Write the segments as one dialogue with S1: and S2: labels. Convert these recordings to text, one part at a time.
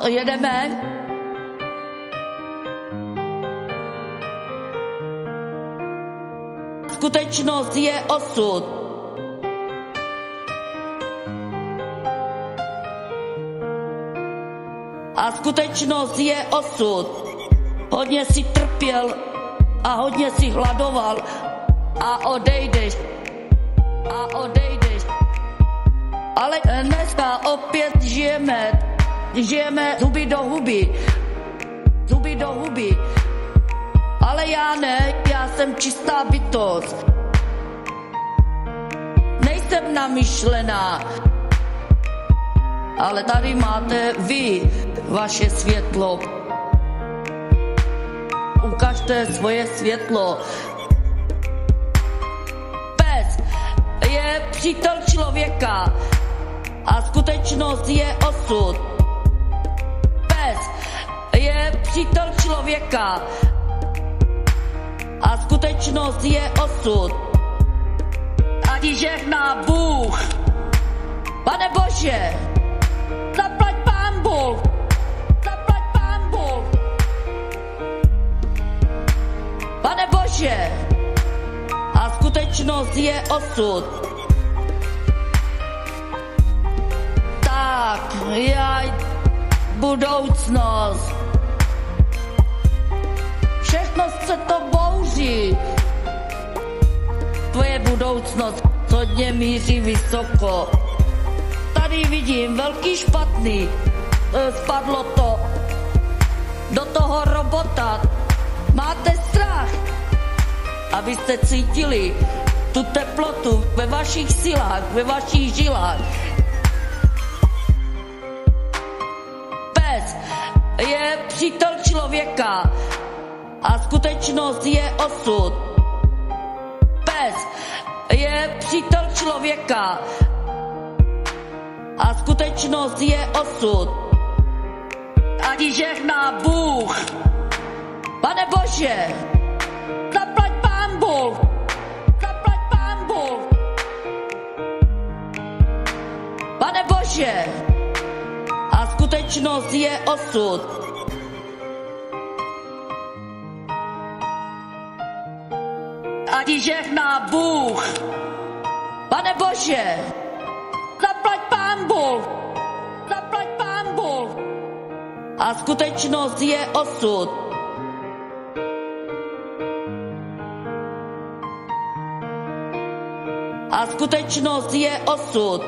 S1: Jedeme? Skutečnost je osud. A skutečnost je osud. Hodně si trpěl a hodně si hladoval a odejdeš. Ale dneska opět žijeme zuby do huby. Ale já ne, já jsem čistá bytost. Nejsem namyšlená. Ale tady máte vy vaše světlo. Ukažte svoje světlo. Pes je přítel člověka a skutečnost je osud. Pes je přítel člověka a skutečnost je osud. Ať ji žehná Bůh. Pane Bože, zaplať Pán Bůh. Pane Bože, a skutečnost je osud. Tak, budoucnost. Všechno se to bouří. Tvoje budoucnost hodně míří vysoko. Tady vidím velký špatný. Spadlo to do toho robota. Máte strach, abyste cítili tu teplotu ve vašich silách, ve vašich žilách. Pes je přítel člověka a skutečnost je osud. Pes je přítel člověka a skutečnost je osud. Ať ji žehná Bůh. Pane Bože, zaplať Pán Bůh. Pane Bože, a skutečnost je osud. Ať ji žehná Bůh. Pane Bože, zaplať Pán Bůh. A skutečnost je osud. A skutečnost je osud.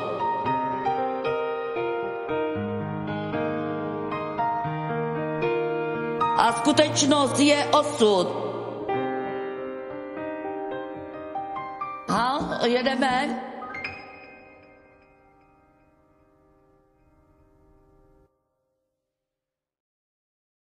S1: A skutečnost je osud. Jedeme?